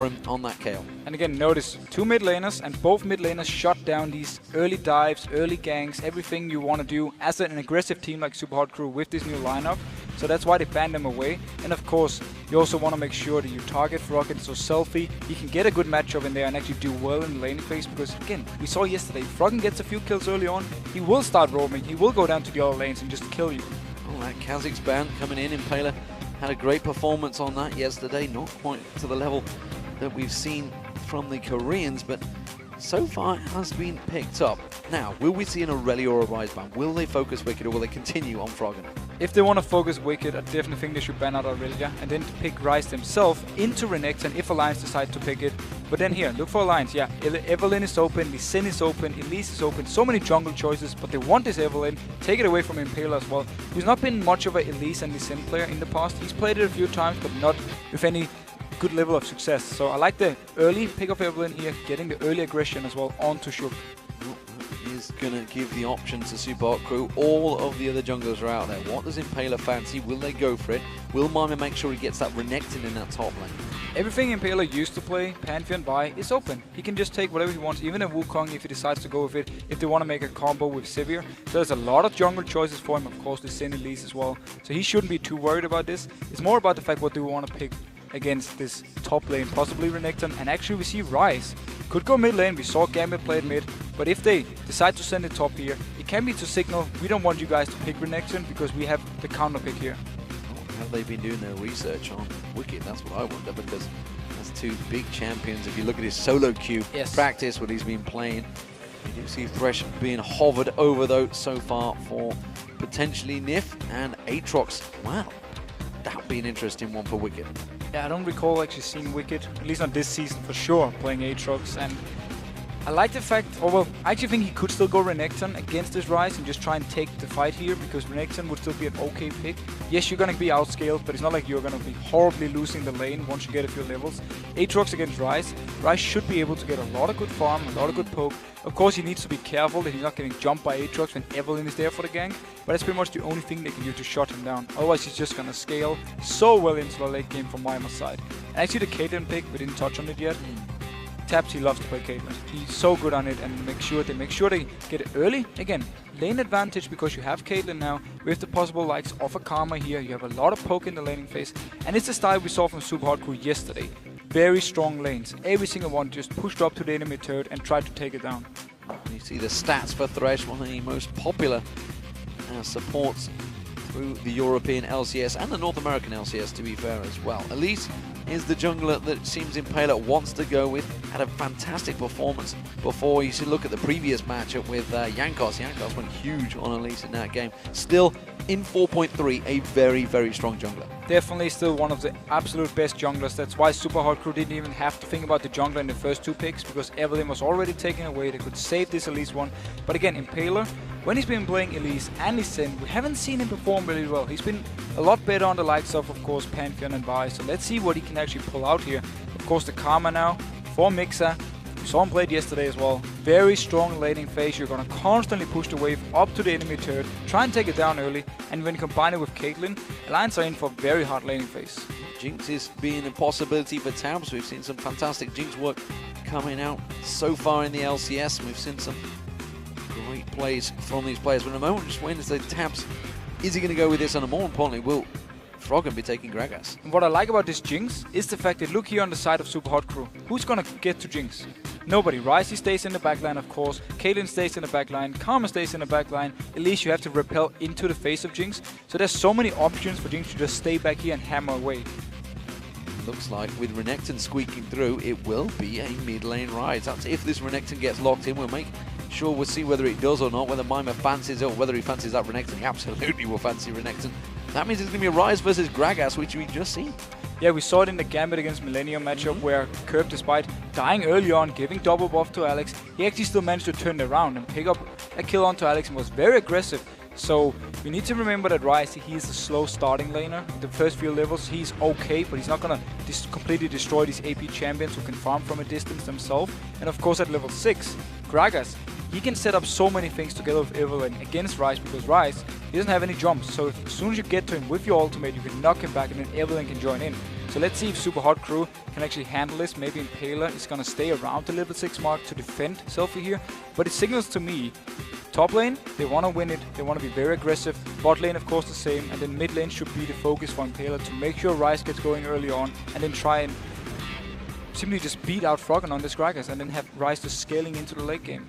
him on that KO. And again, notice 2 mid laners, and both mid laners shut down these early dives, early ganks, everything you want to do as an aggressive team like Super Hot Crew with this new lineup. So that's why they banned them away. And of course, you also want to make sure that you target Froggen so Selfie, he can get a good matchup in there and actually do well in the laning phase. Because again, we saw yesterday, Froggen gets a few kills early on, he will start roaming, he will go down to the other lanes and just kill you. Oh, that Kha'Zix ban coming in. Impaler had a great performance on that yesterday, not quite to the level that we've seen from the Koreans, but so far it has been picked up. Now, will we see an Aurelia or a Ryze ban? Will they focus Wicked or will they continue on Froggen? If they want to focus Wicked, I definitely think they should ban out Aurelia and then pick Ryze themselves into Renekton if Alliance decide to pick it. But then here, look for Alliance. Yeah, Evelynn is open, Lee Sin is open, Elise is open, so many jungle choices, but they want this Evelynn. Take it away from Impaler as well, who's not been much of a Elise and Lee Sin player in the past. He's played it a few times, but not with any good level of success. So I like the early pick of Evelynn here, getting the early aggression as well onto Supa. Is going to give the option to Super Hot Crew. All of the other junglers are out there. What does Impaler fancy? Will they go for it? Will Mima make sure he gets that Renekton in that top lane? Everything Impaler used to play, Pantheon by, is open. He can just take whatever he wants, even a Wukong if he decides to go with it, if they want to make a combo with Sivir. So there's a lot of jungle choices for him, of course, the Sin Elise as well. So he shouldn't be too worried about this. It's more about the fact what do we want to pick against this top lane, possibly Renekton, and actually we see Ryze. Could go mid lane, we saw Gambit played mid, but if they decide to send it top here, it can be to signal, we don't want you guys to pick Renekton because we have the counter pick here. Have they been doing their research on Wicked? That's what I wonder, because that's 2 big champions. If you look at his solo queue, practice, what he's been playing, you do see Thresh being hovered over though so far for potentially Nif and Aatrox. Wow, that would be an interesting one for Wicked. Yeah, I don't recall actually seeing Wicked, at least not this season for sure, playing Aatrox, and I like the fact, I actually think he could still go Renekton against this Ryze and just try and take the fight here, because Renekton would still be an okay pick. Yes, you're going to be outscaled, but it's not like you're going to be horribly losing the lane once you get a few levels. Aatrox against Ryze. Ryze should be able to get a lot of good farm, a lot of good poke. Of course, he needs to be careful that he's not getting jumped by Aatrox when Evelynn is there for the gank, but that's pretty much the only thing they can do to shut him down. Otherwise, he's just going to scale so well into the late game from Mima's side. And actually, the Caitlyn pick, we didn't touch on it yet. Taps, he loves to play Caitlyn. He's so good on it, and make sure they get it early. Again, lane advantage because you have Caitlyn now with the possible likes of a Karma here. You have a lot of poke in the laning phase, and it's the style we saw from Super Hot Crew yesterday. Very strong lanes. Every single one just pushed up to the enemy turret and tried to take it down. You see the stats for Thresh, one of the most popular supports through the European LCS and the North American LCS, to be fair as well. Elise is the jungler that seems Impaler wants to go with. Had a fantastic performance before. You should look at the previous matchup with Jankos. Jankos went huge on Elise in that game. Still, in 4.3, a very, very strong jungler. Definitely still one of the absolute best junglers. That's why Super Hot Crew didn't even have to think about the jungler in the first 2 picks, because Evelynn was already taken away. They could save this Elise one. But again, Impaler, when he's been playing Elise and Lee Sin, we haven't seen him perform really well. He's been a lot better on the likes of course, Pantheon and Vi. So let's see what he can actually pull out here. Of course, the Karma now for Mixer. We saw him played yesterday as well. Very strong laning phase. You're going to constantly push the wave up to the enemy turret, try and take it down early, and when you combine it with Caitlyn, Alliance are in for a very hard laning phase. Jinx is being a possibility for Tabs. We've seen some fantastic Jinx work coming out so far in the LCS. We've seen some great plays from these players. But in a moment, just waiting to say Tabs, is he going to go with this? And more importantly, will Froggen be taking Gragas? And what I like about this Jinx is the fact that look here on the side of Super Hot Crew. Who's going to get to Jinx? Nobody. Ryze stays in the backline, of course. Caitlyn stays in the backline. Karma stays in the backline. At least you have to repel into the face of Jinx. So there's so many options for Jinx to just stay back here and hammer away. Looks like with Renekton squeaking through, it will be a mid lane Ryze. That's if this Renekton gets locked in. We'll make sure we'll see whether it does or not, whether Mima fancies it or whether he fancies that Renekton. He absolutely will fancy Renekton. That means it's going to be a Ryze versus Gragas, which we just seen. Yeah, we saw it in the Gambit against Millennium matchup where Curb, despite dying early on, giving double buff to Alex, he actually still managed to turn it around and pick up a kill onto Alex and was very aggressive. So we need to remember that Ryze, he is a slow starting laner. The first few levels, he's okay, but he's not going to completely destroy these AP champions who can farm from a distance themselves. And of course at level 6, Gragas, he can set up so many things together with Evelynn against Ryze, because Ryze, he doesn't have any jumps. So as soon as you get to him with your ultimate, you can knock him back and then Evelynn can join in. So let's see if Super Hot Crew can actually handle this. Maybe Impaler is going to stay around the level 6 mark to defend Selfie here. But it signals to me, top lane, they want to win it. They want to be very aggressive. Bot lane, of course, the same. And then mid lane should be the focus for Impaler to make sure Ryze gets going early on. And then try and simply just beat out Froggen on this Gragas. And then have Ryze just scaling into the late game.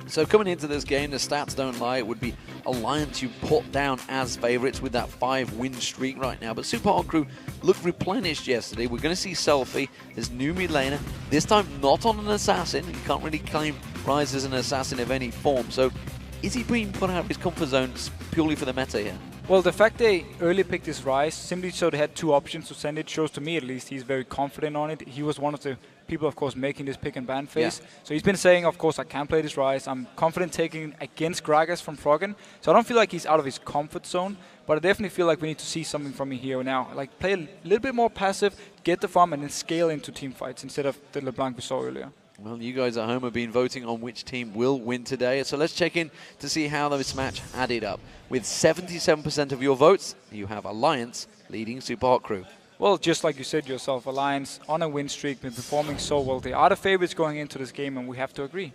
So coming into this game, the stats don't lie. It would be Alliance you put down as favourites with that 5-win streak right now. But Super Hot Crew looked replenished yesterday. We're going to see Selfie as new mid laner. This time not on an assassin. You can't really claim Ryze as an assassin of any form. So is he being put out of his comfort zone purely for the meta here? Well, the fact they early picked this Ryze simply so they had 2 options to send it shows to me at least he's very confident on it. He was one of the people, of course, making this pick and ban phase. Yeah. So he's been saying, of course, I can play this Ryze. I'm confident taking against Gragas from Froggen. So I don't feel like he's out of his comfort zone, but I definitely feel like we need to see something from him here now. Like play a little bit more passive, get the farm, and then scale into team fights instead of the LeBlanc we saw earlier. Well, you guys at home have been voting on which team will win today. So let's check in to see how this match added up. With 77% of your votes, you have Alliance leading Super Hot Crew. Well, just like you said yourself, Alliance on a win streak, been performing so well. They are the favorites going into this game, and we have to agree.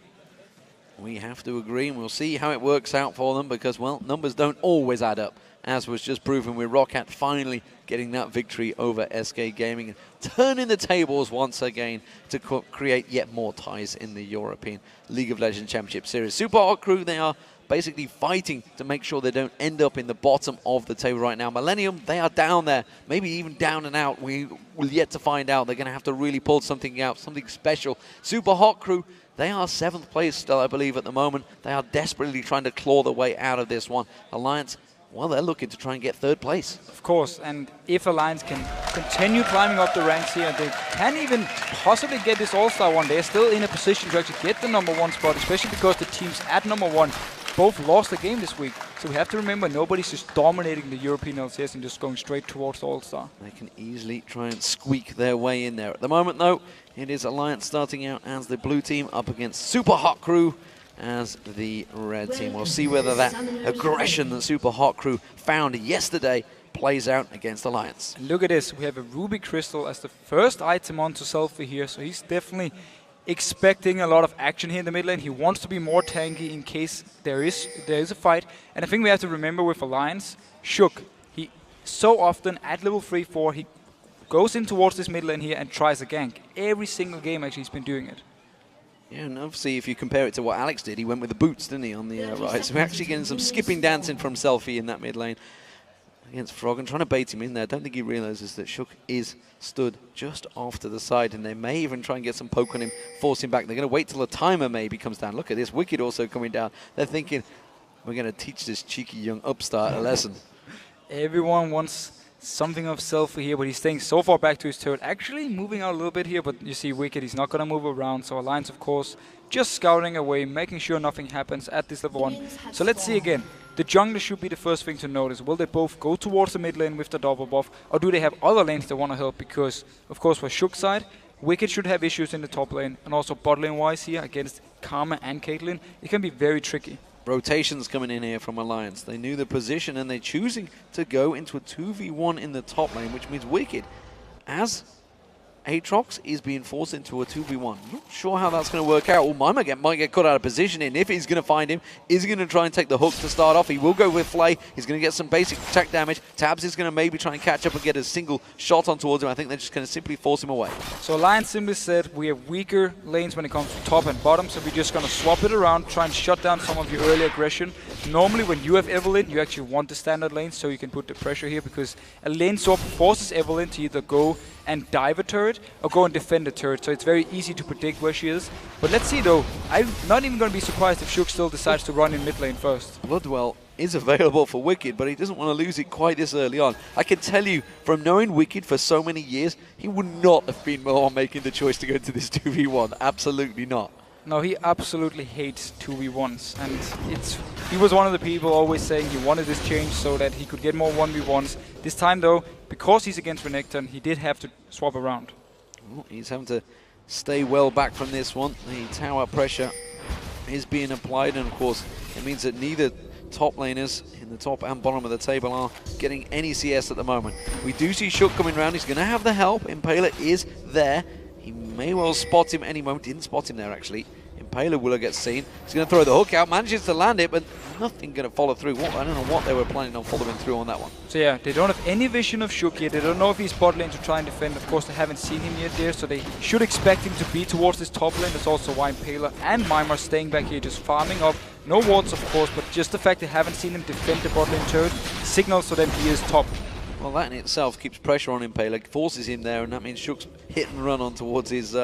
We have to agree, and we'll see how it works out for them because, well, numbers don't always add up, as was just proven with Roccat finally getting that victory over SK Gaming and turning the tables once again to create yet more ties in the European League of Legends Championship Series. Super Hot Crew, they are basically fighting to make sure they don't end up in the bottom of the table right now. Millennium, they are down there, maybe even down and out. We will yet to find out. They're going to have to really pull something out, something special. Super Hot Crew, they are 7th place still, I believe, at the moment. They are desperately trying to claw their way out of this one. Alliance, well, they're looking to try and get 3rd place. Of course, and if Alliance can continue climbing up the ranks here, they can even possibly get this All-Star one. They're still in a position to actually get the #1 spot, especially because the teams at #1 both lost the game this week. So we have to remember nobody's just dominating the European LCS and just going straight towards the All-Star. They can easily try and squeak their way in there. At the moment, though, it is Alliance starting out as the blue team up against Super Hot Crew as the red team. We'll see whether that aggression that Super Hot Crew found yesterday plays out against Alliance. And look at this. We have a Ruby Crystal as the first item onto Selfie here. So he's definitely expecting a lot of action here in the mid lane. He wants to be more tanky in case there is a fight. And I think we have to remember with Alliance, Shook, he so often at level 3-4, he goes in towards this mid lane here and tries a gank. Every single game actually he's been doing it. Yeah, and obviously if you compare it to what Alex did, he went with the boots, didn't he, on the right. So we're actually getting some skipping dancing from Selfie in that mid lane against Froggen, trying to bait him in there. I don't think he realizes that Shook is stood just off to the side, and they may even try and get some poke on him, force him back. They're going to wait till the timer maybe comes down. Look at this, Wicked also coming down. They're thinking, we're going to teach this cheeky young upstart a lesson. Everyone wants something of Selfie here, but he's staying so far back to his turret. Actually moving out a little bit here, but you see Wicked, he's not going to move around. So Alliance, of course, just scouting away, making sure nothing happens at this level 1. So let's see again. The jungler should be the first thing to notice. Will they both go towards the mid lane with the double buff, or do they have other lanes they want to help? Because, of course, for Shook's side, Wicked should have issues in the top lane, and also bot lane-wise here against Karma and Caitlyn, it can be very tricky. Rotations coming in here from Alliance. They knew the position, and they're choosing to go into a 2v1 in the top lane, which means Wicked, as Aatrox is being forced into a 2v1. Not sure how that's going to work out. Well, might get caught out of position, and if he's going to find him, is he going to try and take the hook to start off? He will go with Flay. He's going to get some basic attack damage. Tabs is going to maybe try and catch up and get a single shot on towards him. I think they're just going to simply force him away. So Alliance simply said we have weaker lanes when it comes to top and bottom, so we're just going to swap it around, try and shut down some of your early aggression. Normally when you have Evelynn, you actually want the standard lane so you can put the pressure here, because a lane swap forces Evelynn to either go and dive a turret or go and defend a turret, so it's very easy to predict where she is. But let's see though, I'm not even going to be surprised if Shook still decides to run in mid lane first. Bloodwell is available for Wicked, but he doesn't want to lose it quite this early on. I can tell you, from knowing Wicked for so many years, he would not have been more making the choice to go to this 2v1. Absolutely not. No, he absolutely hates 2v1s, and he was one of the people always saying he wanted this change so that he could get more 1v1s. This time though, because he's against Renekton, he did have to swap around. Well, he's having to stay well back from this one. The tower pressure is being applied, and of course it means that neither top laners in the top and bottom of the table are getting any CS at the moment. We do see Shook coming around. He's going to have the help. Impaler is there. He may well spot him any moment. Didn't spot him there, actually. Impaler will get seen. He's going to throw the hook out. Manages to land it, but nothing going to follow through. I don't know what they were planning on following through on that one. So yeah, they don't have any vision of Shook yet. They don't know if he's bot lane to try and defend. Of course, they haven't seen him yet there, so they should expect him to be towards this top lane. That's also why Impaler and Mime are staying back here, just farming up. No wards, of course, but just the fact they haven't seen him defend the bot lane turret signals to them he is top. Well, that in itself keeps pressure on Impaler, forces him there, and that means Shook's hit and run on towards his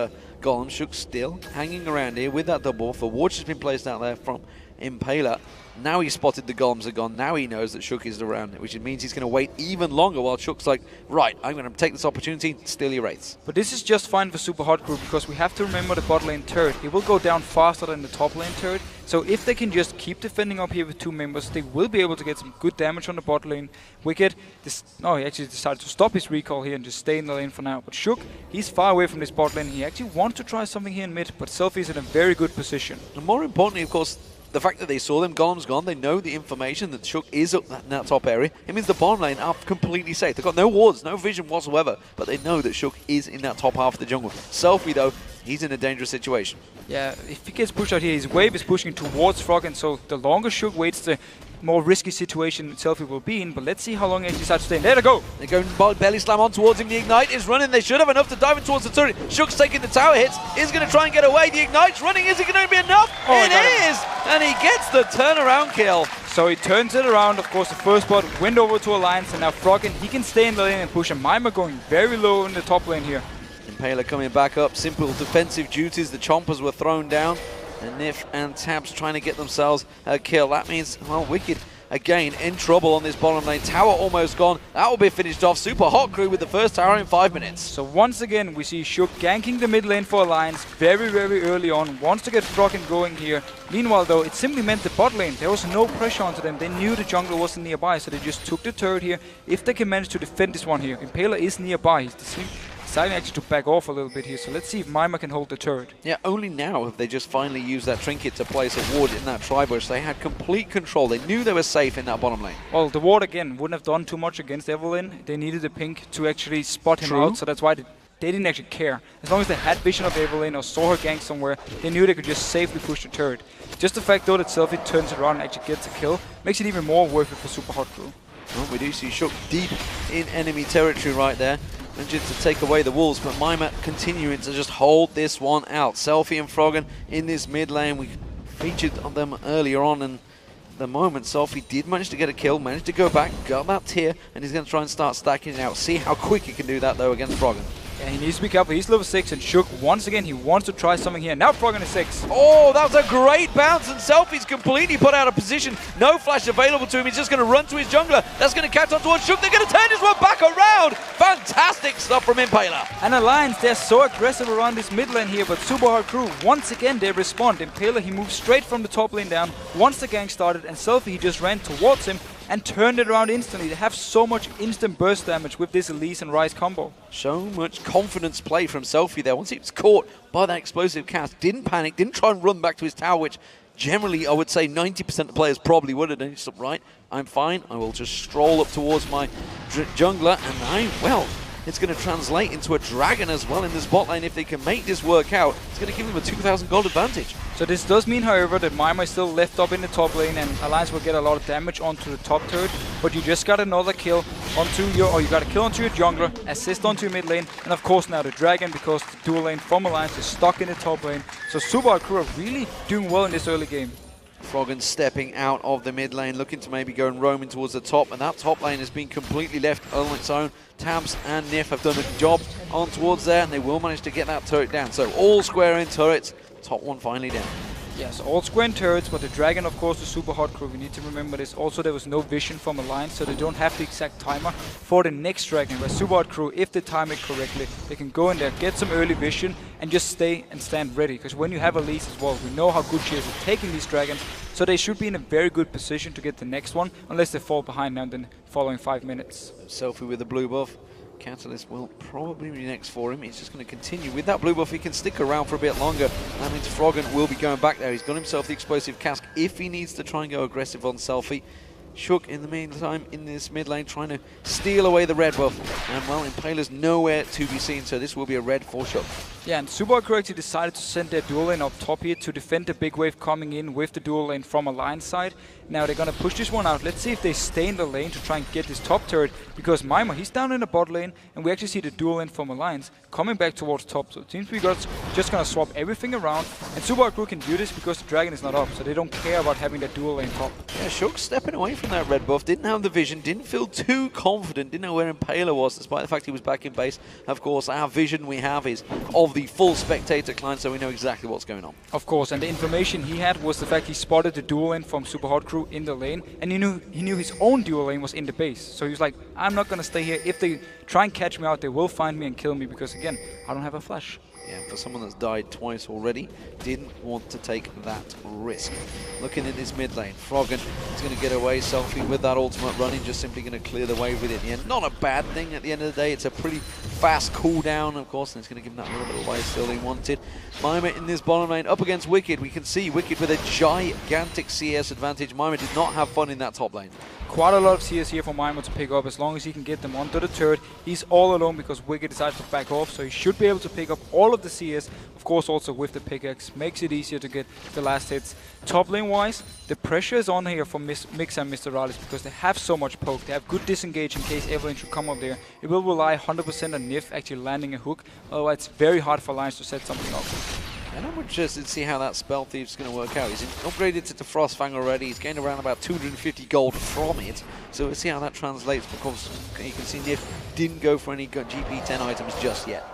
golem. Shook's still hanging around here with that double buff. The ward has been placed out there from Impaler. Now he's spotted the golems are gone. Now he knows that Shook is around, which means he's going to wait even longer while Shook's like, right, I'm going to take this opportunity, steal your wraiths. But this is just fine for Super Hot Crew because we have to remember the bot lane turret. It will go down faster than the top lane turret. So if they can just keep defending up here with 2 members, they will be able to get some good damage on the bot lane. Wicked, he actually decided to stop his recall here and just stay in the lane for now. But Shook, he's far away from this bot lane. He actually wants to try something here in mid, but Selfie's in a very good position. And more importantly, of course, the fact that they saw them, golems gone, they know the information that Shook is up in that top area. It means the bottom lane are completely safe. They've got no wards, no vision whatsoever, but they know that Shook is in that top half of the jungle. Selfie, though, he's in a dangerous situation. Yeah, if he gets pushed out here, his wave is pushing towards Frog, and so the longer Shook waits, the more risky situation Selfie will be in. But let's see how long he decides to stay in. There they go! They're going belly slam on towards him. The Ignite is running. They should have enough to dive in towards the turret. Shook's taking the tower hits. Is going to try and get away. The Ignite's running. Is it going to be enough? Oh, it is! And he gets the turnaround kill. So he turns it around. Of course, the first bot went over to Alliance, and now Froggen, he can stay in the lane and push. And Mima going very low in the top lane here. Impaler coming back up. Simple defensive duties. The Chompers were thrown down. And Nif and Tabs trying to get themselves a kill. That means, well, Wicked again in trouble on this bottom lane. Tower almost gone. That will be finished off. Super Hot Crew with the first tower in 5 minutes. So once again, we see Shook ganking the mid lane for Alliance very, very early on. Wants to get Froggen going here. Meanwhile, though, it simply meant the bot lane, there was no pressure onto them. They knew the jungler wasn't nearby, so they just took the turret here. If they can manage to defend this one here, Impaler is nearby. He's deciding actually to back off a little bit here, so let's see if Mima can hold the turret. Yeah, only now have they just finally used that trinket to place a ward in that tri-bush. They had complete control. They knew they were safe in that bottom lane. Well, the ward again wouldn't have done too much against Evelyn. They needed the pink to actually spot him out, so that's why they didn't actually care. As long as they had vision of Evelyn or saw her gank somewhere, they knew they could just safely push the turret. Just the fact though that Selfie turns it around and actually gets a kill makes it even more worth it for Super Hot Crew. Well, we do see Shook deep in enemy territory right there. Managed to take away the wolves, but Mima continuing to just hold this one out. Selfie and Froggen in this mid lane. We featured on them earlier on, and at the moment Selfie did manage to get a kill, managed to go back, got that tier, and he's going to try and start stacking it out. See how quick he can do that though against Froggen. Yeah, he needs to be careful. He's level 6, and Shook, once again, he wants to try something here. Now Froggen is 6. Oh, that was a great bounce, and Selfie's completely put out of position. No flash available to him. He's just going to run to his jungler. That's going to catch on towards Shook. They're going to turn this one back around. Fantastic stuff from Impaler. And Alliance, they're so aggressive around this mid lane here, but Super Hard Crew, once again, they respond. Impaler, he moves straight from the top lane down once the gank started, and Selfie, he just ran towards him and turned it around instantly. They have so much instant burst damage with this Elise and Ryze combo. So much confidence play from Selfie there. Once he was caught by that explosive cast, didn't panic, didn't try and run back to his tower, which generally I would say 90% of players probably would have done. He's like, right, I'm fine. I will just stroll up towards my jungler, and well, it's going to translate into a dragon as well in this bot lane. If they can make this work out, it's going to give them a 2,000 gold advantage. So this does mean, however, that Mima is still left up in the top lane, and Alliance will get a lot of damage onto the top turret. But you just got another kill onto your, you got a kill onto your jungler, assist onto your mid lane, and of course now the dragon, because the dual lane from Alliance is stuck in the top lane. So Supa and crew are really doing well in this early game. Froggen stepping out of the mid lane, looking to maybe go and roaming towards the top, and that top lane has been completely left on its own. Tabs and Nif have done a job on towards there, and they will manage to get that turret down. So all square in turrets, top one finally down. Yes, all square in turrets, but the dragon, of course, the Super Hot Crew. We need to remember this. Also, there was no vision from Alliance, so they don't have the exact timer for the next dragon. Where Super Hot Crew, if they time it correctly, they can go in there, get some early vision, and just stay and stand ready. Because when you have Elise as well, we know how good she is at taking these dragons, so they should be in a very good position to get the next one, unless they fall behind now in the following 5 minutes. Selfie with the blue buff. Catalyst will probably be next for him. He's just going to continue with that blue buff. He can stick around for a bit longer. That means Froggen will be going back there. He's got himself the explosive cask if he needs to try and go aggressive on Selfie. Shook in the meantime in this mid lane trying to steal away the red buff. And well, Impaler's nowhere to be seen, so this will be a red for Shook. Yeah, and Supa actually decided to send their dual lane up top here to defend the big wave coming in with the dual lane from Alliance side. Now they're going to push this one out. Let's see if they stay in the lane to try and get this top turret, because Mima, he's down in the bot lane, and we actually see the dual lane from Alliance coming back towards top. So it seems we got just going to swap everything around, and Supa crew can do this because the dragon is not up, so they don't care about having that dual lane top. Yeah, Shook stepping away from that red buff, didn't have the vision, didn't feel too confident, didn't know where Impaler was, despite the fact he was back in base. Of course, our vision we have is of the full spectator client, so we know exactly what's going on. Of course, and the information he had was the fact he spotted the dual lane from Super Hot Crew in the lane, and he knew his own dual lane was in the base. So he was like, I'm not going to stay here. If they try and catch me out, they will find me and kill me, because again, I don't have a flash. Yeah, for someone that's died twice already, didn't want to take that risk. Looking at this mid lane, Froggen is going to get away. Selfie with that ultimate running, just simply going to clear the way with it in the end. Not a bad thing at the end of the day. It's a pretty fast cooldown, of course, and it's going to give him that little bit of life still he wanted. Mima in this bottom lane up against Wicked. We can see Wicked with a gigantic CS advantage. Mima did not have fun in that top lane. Quite a lot of CS here for Mima to pick up. As long as he can get them onto the turret, he's all alone because Wicked decided to back off, so he should be able to pick up all of the CS. Of course, also with the pickaxe, makes it easier to get the last hits. Top lane wise, the pressure is on here for Mix and Mr. Rallis because they have so much poke. They have good disengage in case Evelyn should come up there. It will rely 100% on Nif actually landing a hook, otherwise it's very hard for Alliance to set something up. And I'm interested to see how that Spell Thief's going to work out. He's upgraded to the Frostfang already. He's gained around about 250 gold from it. So we'll see how that translates, because you can see Nif didn't go for any GP10 items just yet.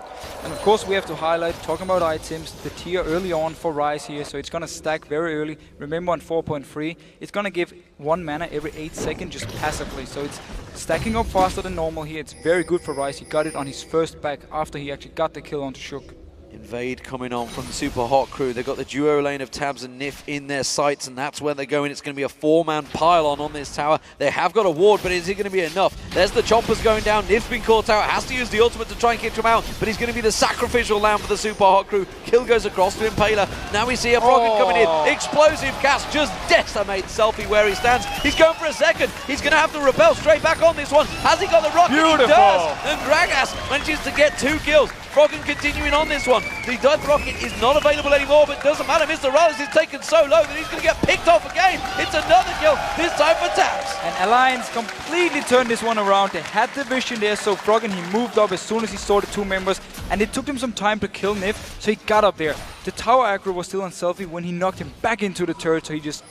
And of course we have to highlight, talking about items, the tier early on for Ryze here, so it's going to stack very early. Remember on 4.3, it's going to give 1 mana every 8 seconds just passively, so it's stacking up faster than normal here. It's very good for Ryze. He got it on his first back after he actually got the kill onto Shook. Invade coming on from the Super Hot Crew. They've got the duo lane of Tabs and Nif in their sights, and that's where they're going. It's going to be a 4-man pylon on this tower. They have got a ward, but is it going to be enough? There's the chompers going down. Nif's been caught out. Has to use the ultimate to try and kick him out, but he's going to be the sacrificial lamb for the Super Hot Crew. Kill goes across to Impaler. Now we see a Froggen coming in. Explosive cast just decimates Selfie where he stands. He's going for a second. He's going to have to repel straight back on this one. Has he got the rocket? Beautiful. He does. And Gragas manages to get 2 kills. Froggen continuing on this one. The Death Rocket is not available anymore, but it doesn't matter. Mr. Rallis is taken so low that he's going to get picked off again. It's another kill, this time for Tabs. And Alliance completely turned this one around. They had the vision there, so Froggen, he moved up as soon as he saw the 2 members, and it took him some time to kill Nif, so he got up there. The tower aggro was still on Selfie when he knocked him back into the turret, so he just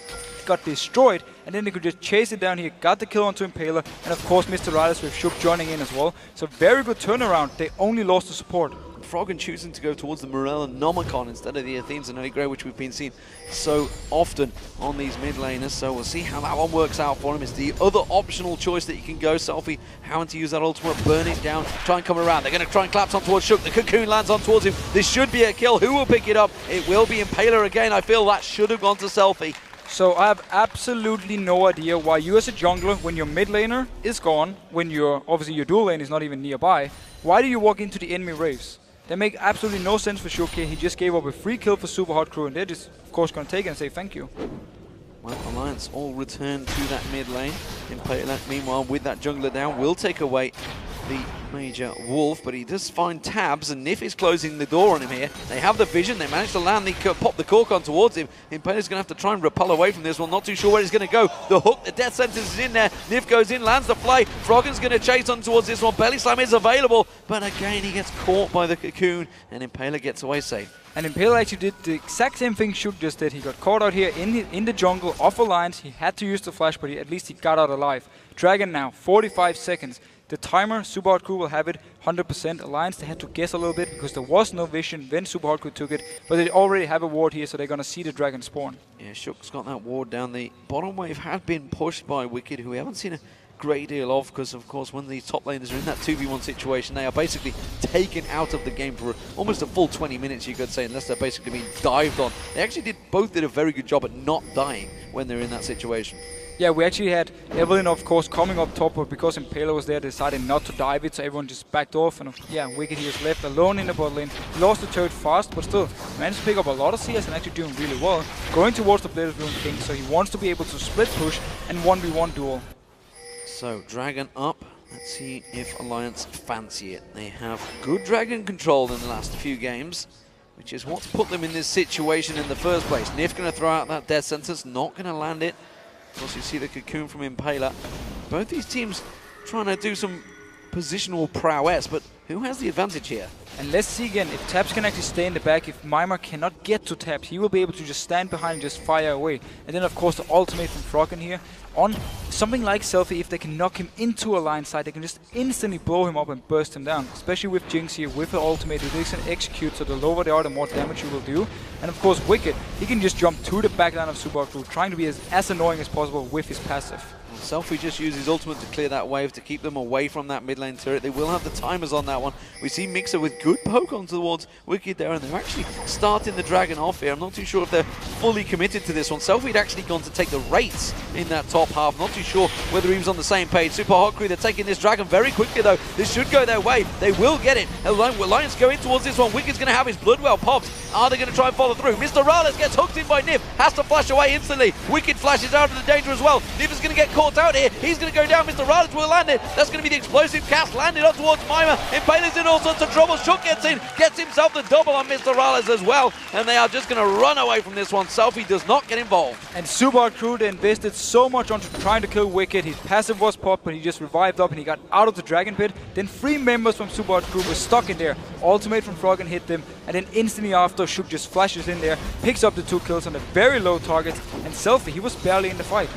got destroyed, and then they could just chase it down here, got the kill onto Impaler, and of course Mr. Rallis with Shook joining in as well. So very good turnaround. They only lost the support. Froggen choosing to go towards the Morel and Nomicon instead of the Athenes and Early Grey, which we've been seeing so often on these mid laners. So we'll see how that one works out for him. It's the other optional choice that you can go. Selfie having to use that ultimate, burn it down, try and come around. They're going to try and collapse on towards Shook. The cocoon lands on towards him. This should be a kill. Who will pick it up? It will be Impaler again. I feel that should have gone to Selfie. So I have absolutely no idea why you as a jungler, when your mid laner is gone, when obviously your dual lane is not even nearby, why do you walk into the enemy raves? They make absolutely no sense for Shook here. He just gave up a free kill for Super Hot Crew, and they're just, of course, going to take it and say thank you. Well, Alliance all return to that mid lane. Impaler, meanwhile, with that jungler down, will take away the Major Wolf, but he does find Tabs, and Nif is closing the door on him here. They have the vision. They managed to land pop the cork on towards him. Impaler's going to have to try and repel away from this one. Not too sure where he's going to go. The hook, the death sentence is in there. Nif goes in, lands the fly. Froggen's going to chase on towards this one. Belly Slam is available, but again, he gets caught by the cocoon, and Impaler gets away safe. And Impaler actually did the exact same thing Shook just did. He got caught out here in the jungle off Alliance. He had to use the flash, but at least he got out alive. Dragon now, 45 seconds. The timer, Super Hot Crew will have it 100%. Alliance, they had to guess a little bit because there was no vision when Super Hot Crew took it, but they already have a ward here, so they're going to see the dragon spawn. Yeah, Shook's got that ward down. The bottom wave had been pushed by Wicked, who we haven't seen a great deal of, because of course when these top laners are in that 2v1 situation, they are basically taken out of the game for almost a full 20 minutes, you could say, unless they're basically being dived on. They actually both did a very good job at not dying when they're in that situation. Yeah, we actually had Evelyn, of course, coming up top, but because Impaler was there, they decided not to dive it, so everyone just backed off. And yeah, Wicked he was left alone in the bot lane. He lost the turret fast, but still managed to pick up a lot of CS and actually doing really well. Going towards the Blade of Doom King, so he wants to be able to split push and 1v1 duel. So, Dragon up. Let's see if Alliance fancy it. They have good Dragon control in the last few games, which is what's put them in this situation in the first place. Nif going to throw out that death sentence, not going to land it. Of course, you see the cocoon from Impaler. Both these teams trying to do some positional prowess, but who has the advantage here? And let's see again, if Taps can actually stay in the back, if Mimar cannot get to Taps, he will be able to just stand behind and just fire away. And then of course the ultimate from Froggen here. On something like Selfie, if they can knock him into a line side, they can just instantly blow him up and burst him down. Especially with Jinx here, with the ultimate, who they can execute, so the lower they are, the more damage you will do. And of course Wicked, he can just jump to the back line of Supa Crew, trying to be as annoying as possible with his passive. Selfie just used his ultimate to clear that wave to keep them away from that mid lane turret. They will have the timers on that one. We see Mixer with good poke on towards Wicked there, and they're actually starting the Dragon off here. I'm not too sure if they're fully committed to this one. Selfie had actually gone to take the Wraiths in that top half. Not too sure whether he was on the same page. Super Hot Crew, they're taking this Dragon very quickly though. This should go their way. They will get it. Alliance going towards this one. Wicked's going to have his Bloodwell popped. Are they going to try and follow through? Mr. Rales gets hooked in by Nif. Has to flash away instantly. Wicked flashes out of the danger as well. Nif is going to get caught out here. He's going to go down. Mr. Rales will land it. That's going to be the explosive cast landed up towards Mima. Impaler's in all sorts of trouble. Shook gets in. Gets himself the double on Mr. Rales as well. And they are just going to run away from this one. Selfie does not get involved. And Supa Crew invested so much onto trying to kill Wicked. His passive was popped, but he just revived up and he got out of the Dragon Pit. Then 3 members from Supa Crew were stuck in there. Ultimate from Froggen hit them. And then instantly after, Shook just flashes in there, picks up the 2 kills on a very low target. And Selfie, he was barely in the fight.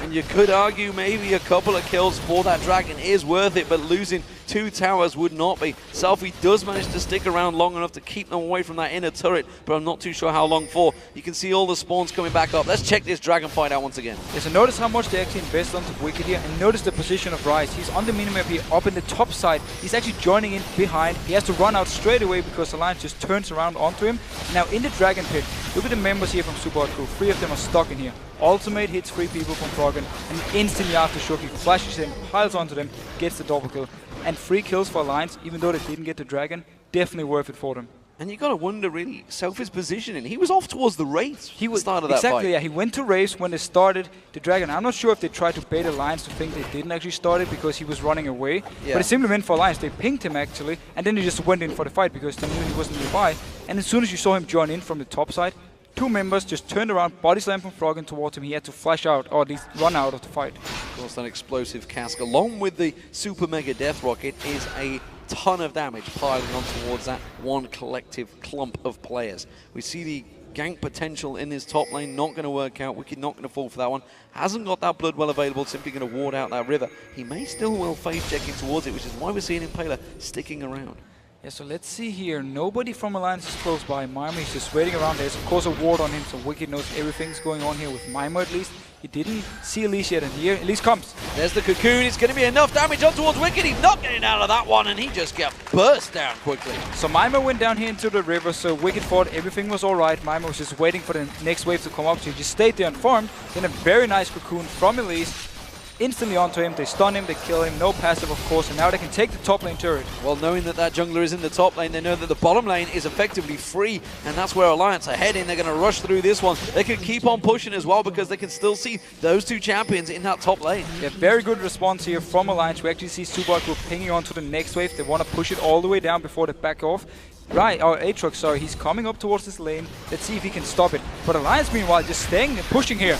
And you could argue maybe a couple of kills for that Dragon is worth it, but losing 2 towers would not be. Selfie does manage to stick around long enough to keep them away from that inner turret, but I'm not too sure how long for. You can see all the spawns coming back up. Let's check this Dragon fight out once again. Yeah, so notice how much they actually invest onto Wicked here, and notice the position of Rise. He's on the minimap here, up in the top side. He's actually joining in behind. He has to run out straight away because Alliance just turns around onto him. Now in the Dragon Pit, look at the members here from Supa Crew. 3 of them are stuck in here. Ultimate hits 3 people from Froggen, and instantly after Shook, he flashes in, piles onto them, gets the double kill. And 3 kills for Alliance, even though they didn't get the Dragon, definitely worth it for them. And you got to wonder really, Selfie's positioning. He was off towards the Wraiths at the start of that exactly, fight. Yeah, he went to Wraiths when they started the Dragon. I'm not sure if they tried to bait Alliance to think they didn't actually start it because he was running away. Yeah. But it simply meant for Alliance, they pinged him actually, and then they just went in for the fight because they knew he wasn't nearby. And as soon as you saw him join in from the top side, 2 members just turned around, body slam from Froggen towards him. He had to flash out, or at least run out of the fight. Of course, that explosive cask, along with the Super Mega Death Rocket, is a ton of damage piling on towards that one collective clump of players. We see the gank potential in his top lane not going to work out. Wicked not going to fall for that one. Hasn't got that Bloodwell available, simply going to ward out that river. He may still well face checking towards it, which is why we're seeing Impaler sticking around. Yeah, so let's see here. Nobody from Alliance is close by. Mima is just waiting around. There's of course a ward on him, so Wicked knows everything's going on here with Mima at least. He didn't see Elise yet, and here Elise comes. There's the cocoon. It's going to be enough damage on towards Wicked. He's not getting out of that one, and he just got burst down quickly. So Mima went down here into the river, so Wicked thought everything was alright. Mima was just waiting for the next wave to come up, so he just stayed there and farmed. Then a very nice cocoon from Elise. Instantly onto him, they stun him, they kill him, no passive of course, and now they can take the top lane turret. Well, knowing that that jungler is in the top lane, they know that the bottom lane is effectively free, and that's where Alliance are heading. They're going to rush through this one. They can keep on pushing as well because they can still see those 2 champions in that top lane. Yeah, very good response here from Alliance. We actually see Supa Crew pinging onto the next wave. They want to push it all the way down before they back off. Right, or Aatrox, sorry, he's coming up towards this lane. Let's see if he can stop it. But Alliance, meanwhile, just staying and pushing here.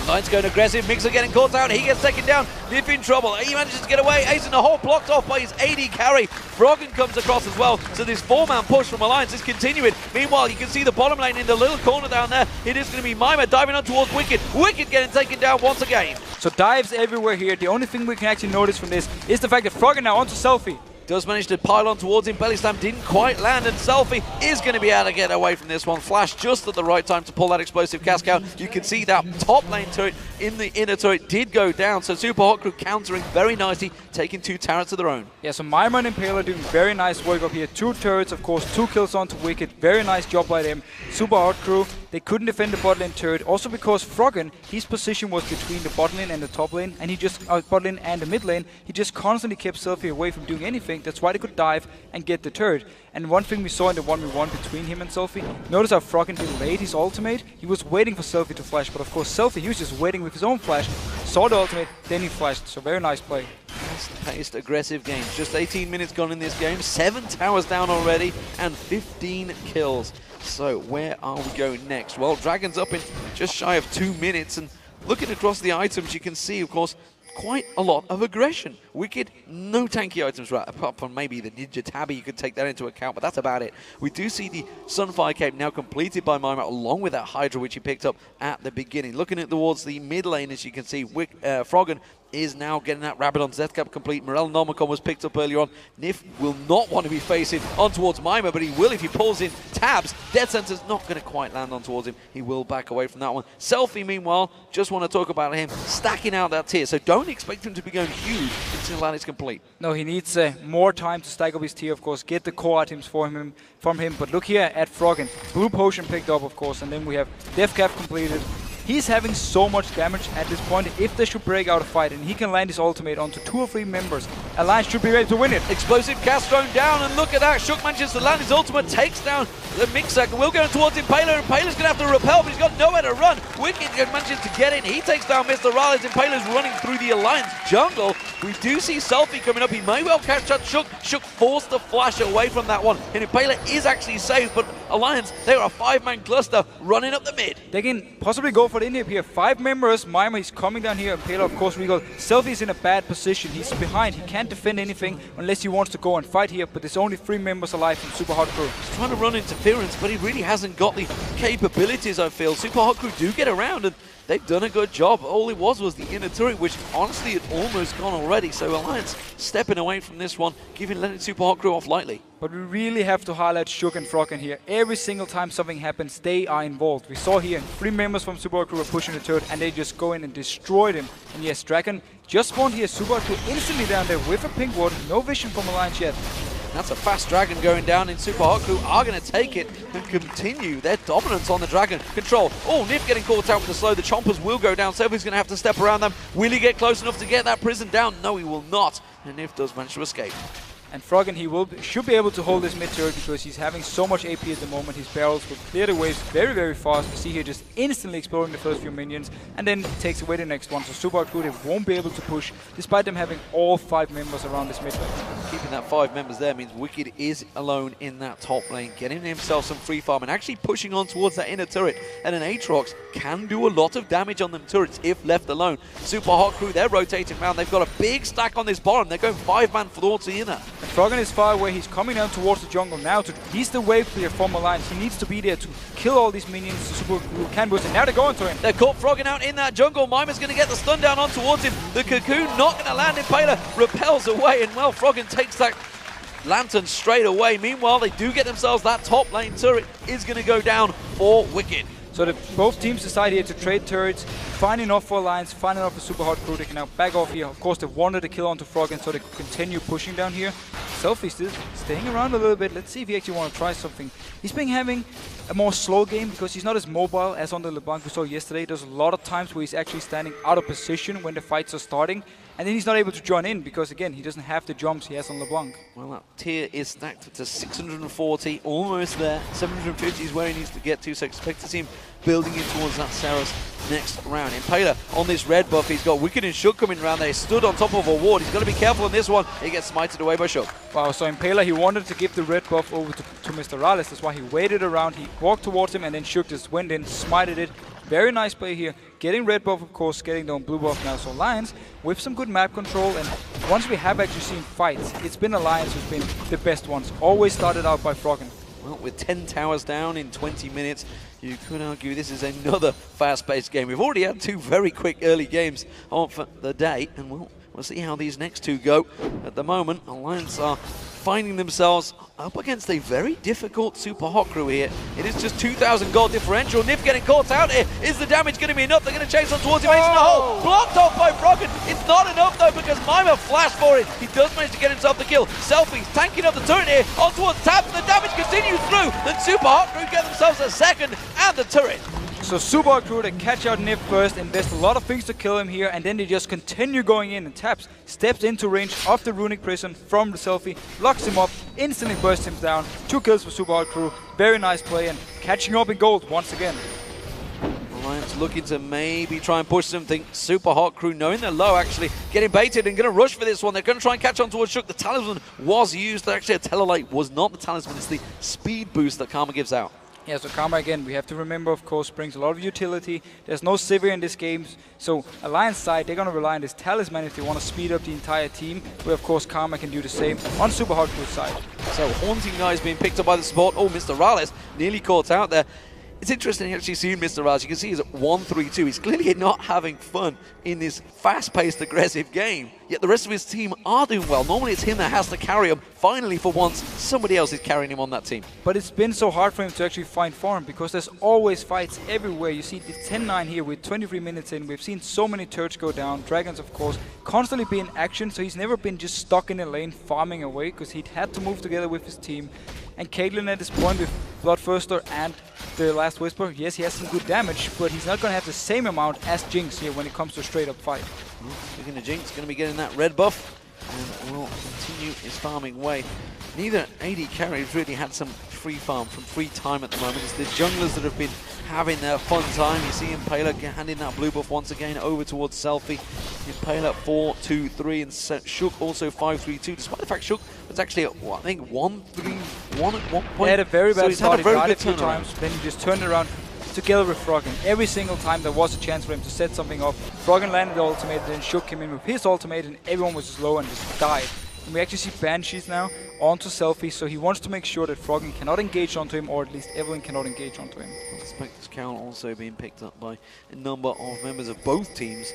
Alliance going aggressive, Mixer getting caught out, he gets taken down, Nif in trouble, he manages to get away, Ace in the hole, blocked off by his AD carry. Froggen comes across as well, so this 4-man push from Alliance is continuing. Meanwhile, you can see the bottom lane in the little corner down there. It is going to be Mima diving on towards Wicked. Wicked getting taken down once again. So dives everywhere here. The only thing we can actually notice from this is the fact that Froggen now onto Selfie. Does manage to pile on towards him. Belly Slam didn't quite land, and Selfie is going to be able to get away from this one. Flash just at the right time to pull that explosive cask out. You can see that top lane turret in the inner turret did go down, so Super Hot Crew countering very nicely, taking 2 turrets of their own. Yeah, so Mima and Impaler doing very nice work up here. 2 turrets, of course, 2 kills onto Wicked. Very nice job by them. Super Hot Crew they couldn't defend the bot lane turret. Also because Froggen, his position was between the bot lane and the top lane, and he just bot lane and the mid lane. He just constantly kept Selfie away from doing anything. That's why they could dive and get the turret. And one thing we saw in the 1v1 between him and Selfie, notice how Froggen delayed his ultimate. He was waiting for Selfie to flash, but of course Selfie, he was just waiting with his own flash, saw the ultimate, then he flashed. So very nice play. Fast-paced, aggressive game. Just 18 minutes gone in this game, 7 towers down already, and 15 kills. So where are we going next? Well, Dragon's up in just shy of 2 minutes, and looking across the items, you can see, of course, quite a lot of aggression. Wicked, no tanky items, right, apart from maybe the Ninja Tabby, you could take that into account, but that's about it. We do see the Sunfire Cape now completed by Mima, along with that Hydra, which he picked up at the beginning. Looking at towards the mid lane, as you can see, Froggen is now getting that Rabadon's Death Cap complete. Morel Nomicon was picked up earlier on. Nif will not want to be facing on towards Mima, but he will if he pulls in tabs. Death Sensor's not going to quite land on towards him. He will back away from that one. Selfie, meanwhile, just want to talk about him stacking out that tier. So don't expect him to be going huge until that is complete. No, he needs more time to stack up his tier, of course, get the core items from him. But look here at Froggen. Blue Potion picked up, of course, and then we have Death Cap completed. He's having so much damage at this point. If they should break out a fight and he can land his ultimate onto 2 or 3 members, Alliance should be ready to win it. Explosive cast thrown down, and look at that. Shook manages to land his ultimate, takes down the Mixac, and will go towards Impaler. Impaler's going to have to repel, but he's got nowhere to run. Wicked manages to get in. He takes down Mr. Raleigh. Impaler's running through the Alliance jungle. We do see Selfie coming up. He may well catch that Shook. Shook forced the flash away from that one, and Impaler is actually safe, but Alliance, they are a 5-man cluster running up the mid. They can possibly go for the inhib here. 5 members. Mima is coming down here. Impaler, of course, Regal. Selfie's in a bad position. He's behind. He can't defend anything unless he wants to go and fight here, but there's only 3 members alive from Super Hot Crew. He's trying to run interference, but he really hasn't got the capabilities, I feel. Super Hot Crew do get around, and they've done a good job. All it was the inner turret, which honestly had almost gone already. So Alliance stepping away from this one, letting Super Hot Crew off lightly. But we really have to highlight Shook and Froggen here. Every single time something happens, they are involved. We saw here 3 members from Super Hot Crew were pushing the turret, and they just go in and destroyed him. And yes, Dragon just spawned here. Super Hot Crew instantly down there with a pink ward. No vision from Alliance yet. That's a fast Dragon going down, and Super Hot Crew are going to take it and continue their dominance on the Dragon. Control. Oh, Nif getting caught out with the slow. The Chompers will go down. Selfie's going to have to step around them. Will he get close enough to get that prison down? No, he will not. And Nif does manage to escape. And Froggen, should be able to hold this mid turret because he's having so much AP at the moment. His barrels will clear the waves very, very fast. You see here just instantly exploding the first few minions, and then takes away the next one. So Super Hot Crew, they won't be able to push, despite them having all 5 members around this mid lane. Keeping that 5 members there means Wicked is alone in that top lane, getting himself some free farm and actually pushing on towards that inner turret. And an Aatrox can do a lot of damage on them turrets if left alone. Super Hot Crew, they're rotating around. They've got a big stack on this bottom. They're going 5-man towards the inner. And Froggen is far away. He's coming down towards the jungle now. He's the wave clear from Alliance. He needs to be there to kill all these minions. Super Crew can boost, and now they're going to him. They're caught Froggen out in that jungle. Mima's going to get the stun down on towards him. The Cocoon not going to land. Impaler repels away, and well, Froggen takes that Lantern straight away. Meanwhile, they do get themselves that top lane turret is going to go down for Wicked. So both teams decide here to trade turrets, fine enough for Alliance, fine enough for Super Hot Crew. They can now back off here. Of course, they wanted to kill onto Froggen, so they could continue pushing down here. Selfie still staying around a little bit. Let's see if he actually wants to try something. He's been having a more slow game because he's not as mobile as on the LeBlanc we saw yesterday. There's a lot of times where he's actually standing out of position when the fights are starting, and then he's not able to join in because, again, he doesn't have the jumps he has on LeBlanc. Well, that tier is stacked to 640, almost there. 750 is where he needs to get to, so expect to see him building in towards that Saros next round. Impaler on this red buff, he's got Wicked and Shook coming around there. He stood on top of a ward. He's got to be careful on this one. He gets smited away by Shook. Wow, so Impaler, he wanted to give the red buff over to Mr. Rales. That's why he waited around. He walked towards him, and then Shook just went in, smited it. Very nice play here. Getting red buff, of course, getting down blue buff now. So Alliance with some good map control, and once we have actually seen fights, it's been Alliance who's been the best ones. Always started out by Froggen. Well, with 10 towers down in 20 minutes, you could argue this is another fast-paced game. We've already had 2 very quick early games of the day, and we'll see how these next 2 go. At the moment, Alliance are finding themselves up against a very difficult Super Hot crew here. It is just 2,000 gold differential. Nif getting caught out here. Is the damage going to be enough? They're going to chase on towards him. It's in the hole. Blocked off by Froggen. It's not enough though because Mima flashed for it. He does manage to get himself the kill. Selfie's tanking up the turret here on towards Tabs. The damage continues through. Then Super Hot crew get themselves a second and the turret. So Super Hot crew, they catch out Nif first, invest a lot of things to kill him here, and then they just continue going in, and Taps steps into range of the Runic Prison from the Selfie, locks him up, instantly bursts him down. 2 kills for Super Hot crew. Very nice play and catching up in gold once again. Alliance looking to maybe try and push something. Super Hot crew knowing they're low, actually getting baited and going to rush for this one. They're going to try and catch on towards Shook. The talisman was used. Actually, a Telelight was not the talisman. It's the speed boost that Karma gives out. Yeah, so Karma again, we have to remember, of course, brings a lot of utility. There's no Sivir in this game, so Alliance side, they're going to rely on this talisman if they want to speed up the entire team, where of course Karma can do the same on Super Hot Crew's side. So Haunting Guy being picked up by the support. Oh, Mr. Rales nearly caught out there. It's interesting actually seeing Mr. Rales. You can see he's at 1-3-2. He's clearly not having fun in this fast-paced, aggressive game. Yet the rest of his team are doing well. Normally it's him that has to carry him. Finally, for once, somebody else is carrying him on that team. But it's been so hard for him to actually find farm because there's always fights everywhere. You see it's 10-9 here with 23 minutes in. We've seen so many turrets go down. Dragons, of course, constantly be in action. So he's never been just stuck in a lane farming away because he'd had to move together with his team. And Caitlyn at this point with Bloodthirster and the Last Whisper, yes, he has some good damage, but he's not going to have the same amount as Jinx here when it comes to a straight-up fight. Speaking of Jinx, going to be getting that red buff and will continue his farming way. Neither AD carries really had some free farm from free time at the moment. It's the junglers that have been having their fun time. You see Impaler handing that blue buff once again over towards Selfie. Impaler 4-2-3 and Shook also 5-3-2, despite the fact Shook was actually at, what, I think 1-3-1 at one point. He had a very bad start, he got it a few turnaround. times, then he just turned around together with Froggen. Every single time there was a chance for him to set something up, Froggen landed the ultimate, then Shook came in with his ultimate and everyone was just low and just died. And we actually see Banshees now onto Selfie, so he wants to make sure that Froggen cannot engage onto him, or at least Evelyn cannot engage onto him. Spectre's count also being picked up by a number of members of both teams,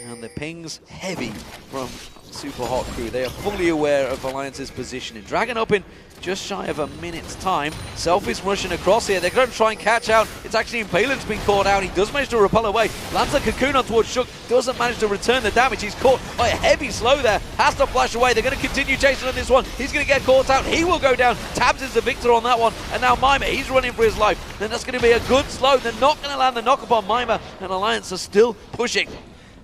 and the pings heavy from Super Hot crew. They are fully aware of Alliance's positioning. Dragon up in just shy of a minute's time. Selfie's rushing across here. They're going to try and catch out. It's actually Impaler's been caught out. He does manage to repel away. Lands a cocoon on towards Shook. Doesn't manage to return the damage. He's caught by a heavy slow there. Has to flash away. They're going to continue chasing on this one. He's going to get caught out. He will go down. Tabs is the victor on that one. And now Mima, he's running for his life. Then that's going to be a good slow. They're not going to land the knock upon Mima. And Alliance are still pushing.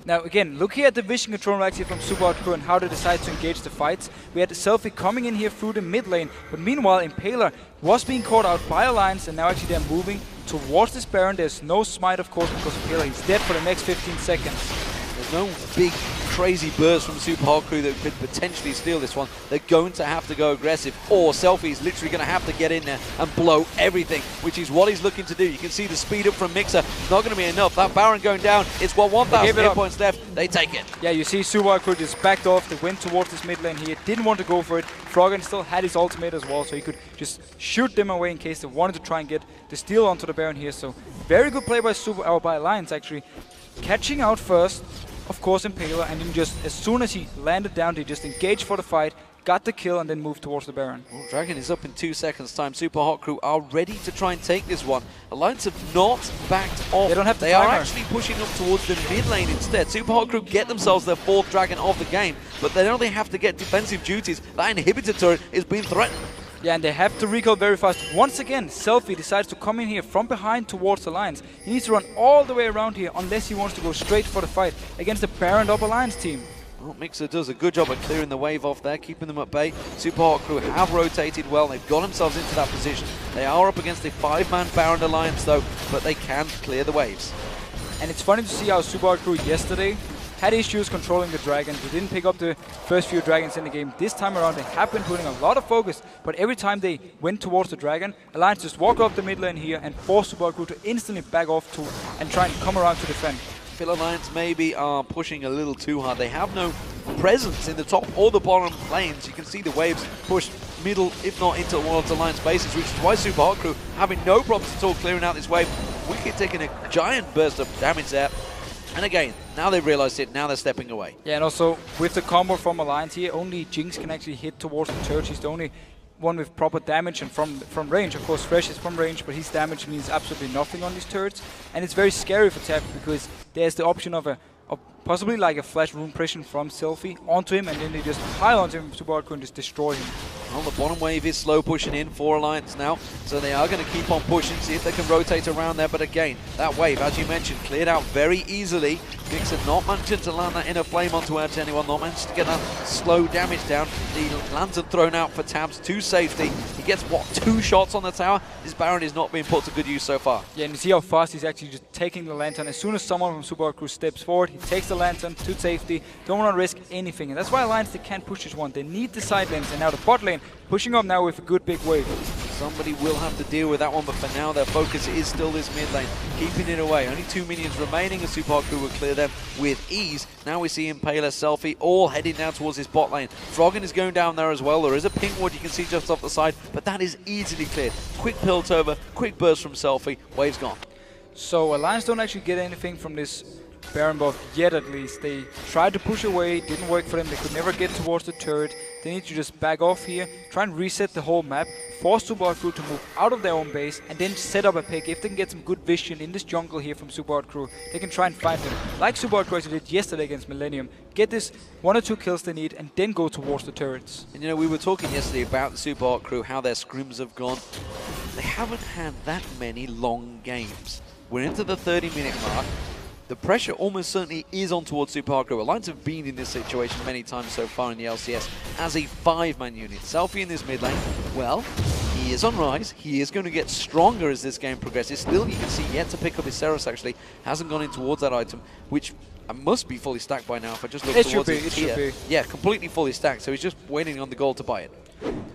Now again, look here at the vision control actually from Super Hot crew and how they decide to engage the fights. We had Selfie coming in here through the mid lane, but meanwhile Impaler was being caught out by Alliance and now actually they're moving towards this Baron. There's no smite of course because Impaler is dead for the next 15 seconds. There's no big crazy burst from Super Hot crew that could potentially steal this one. They're going to have to go aggressive, or Selfie's literally going to have to get in there and blow everything, which is what he's looking to do. You can see the speed up from Mixer. Not going to be enough. That Baron going down. It's got 1,000 hit points left. They take it. Yeah, you see Super Hot crew just backed off. They went towards this mid lane here. Didn't want to go for it. Froggen still had his ultimate as well, so he could just shoot them away in case they wanted to try and get the steal onto the Baron here. So very good play by by Alliance actually. Catching out first, of course, Impaler, and then just as soon as he landed down, they just engaged for the fight, got the kill, and then moved towards the Baron. Well, Dragon is up in 2 seconds' time. Super Hot crew are ready to try and take this one. Alliance have not backed off. They don't have the They timer. are actually pushing up towards the mid lane instead. Super Hot crew get themselves their 4th Dragon of the game, but they know they have to get defensive duties. That inhibitor turret is being threatened. Yeah, and they have to recall very fast. Once again, Selfie decides to come in here from behind towards Alliance. He needs to run all the way around here unless he wants to go straight for the fight against the Baron up Alliance team. Well, Mixer does a good job at clearing the wave off there, keeping them at bay. Super Hot crew have rotated well. They've got themselves into that position. They are up against a 5-man Baron Alliance though, but they can clear the waves. And it's funny to see how Super Hot crew yesterday had issues controlling the dragon. They didn't pick up the first few dragons in the game. This time around, they have been putting a lot of focus, but every time they went towards the dragon, Alliance just walked off the mid lane here and forced Super Hot crew to instantly back off to and try and come around to defend. Phil Alliance maybe are pushing a little too hard. They have no presence in the top or the bottom lanes. You can see the waves push middle, if not into towards Alliance bases, which is why Super Hot crew having no problems at all clearing out this wave. Wicked taking a giant burst of damage there. And again, now they've realized it, now they're stepping away. Yeah, and also with the combo from Alliance here, only Jinx can actually hit towards the turret. He's the only one with proper damage and from range. Of course, Thresh is from range, but his damage means absolutely nothing on these turrets. And it's very scary for Tap because there's the option of possibly like a flash rune pressure from Selfie onto him, and then they just pile onto him, Supa Hardcore, and just destroy him. Well, the bottom wave is slow pushing in for Alliance now, so they are going to keep on pushing, see if they can rotate around there. But again, that wave, as you mentioned, cleared out very easily. Vixen not managing to land that inner flame onto Earth to anyone, not managed to get that slow damage down. The lantern thrown out for Tabs to safety. He gets, what, 2 shots on the tower? His Baron is not being put to good use so far. Yeah, and you see how fast he's actually just taking the lantern. As soon as someone from Supa Hardcore steps forward, he takes the lantern to safety. Don't want to risk anything, and that's why Alliance, they can't push this one. They need the side lanes, and now the bot lane pushing up now with a good big wave. Somebody will have to deal with that one, but for now their focus is still this mid lane, keeping it away. Only 2 minions remaining, and Supa Hardcore will clear them with ease. Now we see Impaler, Selfie, all heading down towards his bot lane. Froggen is going down there as well. There is a pink ward you can see just off the side, but that is easily cleared. Quick Piltover, quick burst from Selfie, wave's gone. So Alliance don't actually get anything from this Baron buff yet, at least. They tried to push away, didn't work for them. They could never get towards the turret. They need to just back off here, try and reset the whole map, force Supa Hardcore to move out of their own base, and then set up a pick. If they can get some good vision in this jungle here from Supa Hardcore, they can try and find them, like Supa Hardcore did yesterday against Millennium. Get this 1 or 2 kills they need, and then go towards the turrets. And you know, we were talking yesterday about the Supa Hardcore, how their scrims have gone. They haven't had that many long games. We're into the 30-minute mark. The pressure almost certainly is on towards Supa Hardcore. Alliance have been in this situation many times so far in the LCS as a 5-man unit. Selfie in this mid lane, well, he is on rise. He is going to get stronger as this game progresses. Still, you can see yet to pick up his Ceros actually. Hasn't gone in towards that item, which must be fully stacked by now if I just look towards it. It should be. Yeah, completely fully stacked, so he's just waiting on the gold to buy it.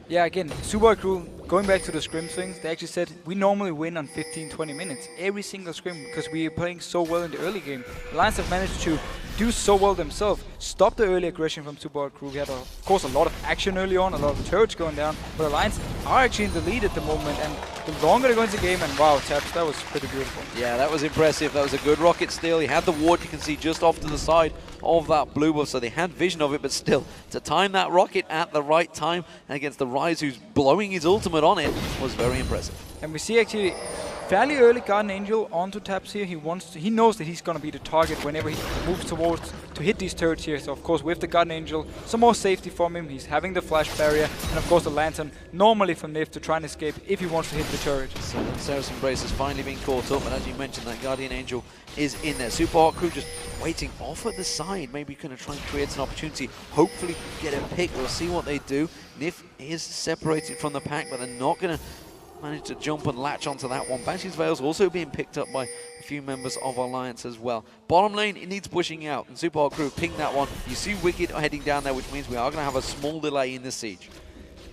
Yeah, again, Supa Hardcore, going back to the scrim things, they actually said we normally win on 15-20 minutes every single scrim because we are playing so well in the early game. Alliance have managed to do so well themselves, stop the early aggression from Supa Hardcore. We had, of course, a lot of action early on, a lot of turrets going down, but Alliance are actually in the lead at the moment, and the longer they go into the game, and wow, Taps, that was pretty beautiful. Yeah, that was impressive. That was a good rocket steal. He had the ward, you can see, just off to the side of that blue buff, so they had vision of it, but still, to time that rocket at the right time and against the Ryze, who's blowing his ultimate on it, was very impressive. And we see actually fairly early Guardian Angel onto Taps here. He knows that he's going to be the target whenever he moves towards to hit these turrets here. So of course with the Guardian Angel, some more safety from him. He's having the flash barrier, and of course the lantern normally from Nif to try and escape if he wants to hit the turret. So Ceros Embrace has finally been caught up, and as you mentioned, that Guardian Angel is in there. Supa Hardcore just waiting off at the side, maybe going to try and create an opportunity, hopefully get a pick. We'll see what they do. Nif is separated from the pack, but they're not going to manage to jump and latch onto that one. Banshee's Veil's also being picked up by a few members of Alliance as well. Bottom lane, it needs pushing out, and Supa Hardcore ping that one. You see Wicked heading down there, which means we are going to have a small delay in this siege.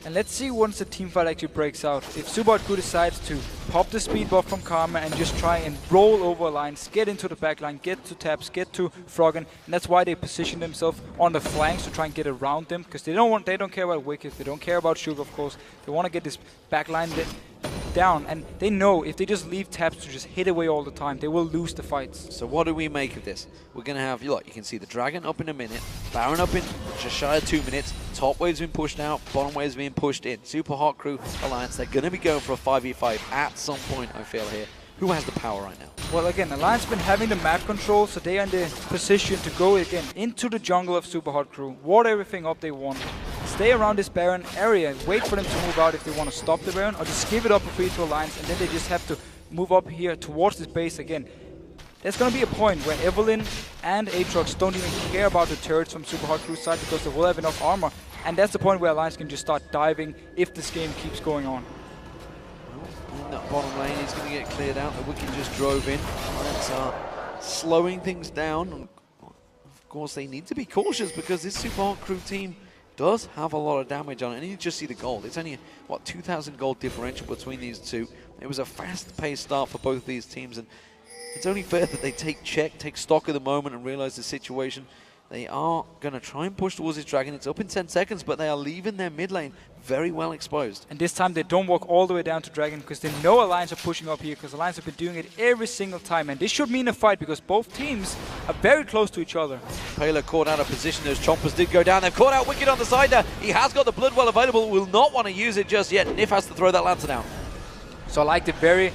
And let's see once the teamfight actually breaks out. If Supa Hardcore decides to pop the speed buff from Karma and just try and roll over Alliance, get into the backline, get to Taps, get to Froggen, and that's why they position themselves on the flanks to try and get around them, because they don't care about Wicked, they don't care about Sugar, of course. They want to get this backline down, and they know if they just leave Taps to just hit away all the time, they will lose the fights. So what do we make of this? We're going to have, look, you can see the Dragon up in a minute, Baron up in just shy of 2 minutes, top wave's been pushed out, bottom wave's been pushed in. Supa Hardcore Alliance, they're going to be going for a 5v5 at some point, I feel here. Who has the power right now? Well, again, Alliance been having the map control, so they are in the position to go again into the jungle of Supa Hardcore, ward everything up they want, stay around this Baron area, wait for them to move out if they want to stop the Baron, or just give it up for free to Alliance, and then they just have to move up here towards this base again. There's going to be a point where Evelyn and Aatrox don't even care about the turrets from Supa Hardcore's side because they will have enough armor, and that's the point where Alliance can just start diving if this game keeps going on. In that bottom lane, he's going to get cleared out. The Wicked just drove in. Alliance are slowing things down. And of course, they need to be cautious because this Supa Hardcore team does have a lot of damage on it. And you just see the gold. It's only, what, 2,000 gold differential between these two. It was a fast-paced start for both these teams, and it's only fair that they take stock of the moment and realize the situation. They are going to try and push towards this dragon. It's up in 10 seconds, but they are leaving their mid lane very well exposed. And this time they don't walk all the way down to dragon because they know Alliance are pushing up here, because Alliance have been doing it every single time. And this should mean a fight because both teams are very close to each other. Pela caught out of position. Those chompers did go down. They've caught out Wicked on the side there. He has got the blood well available. Will not want to use it just yet. Nif has to throw that lantern out. So I like the very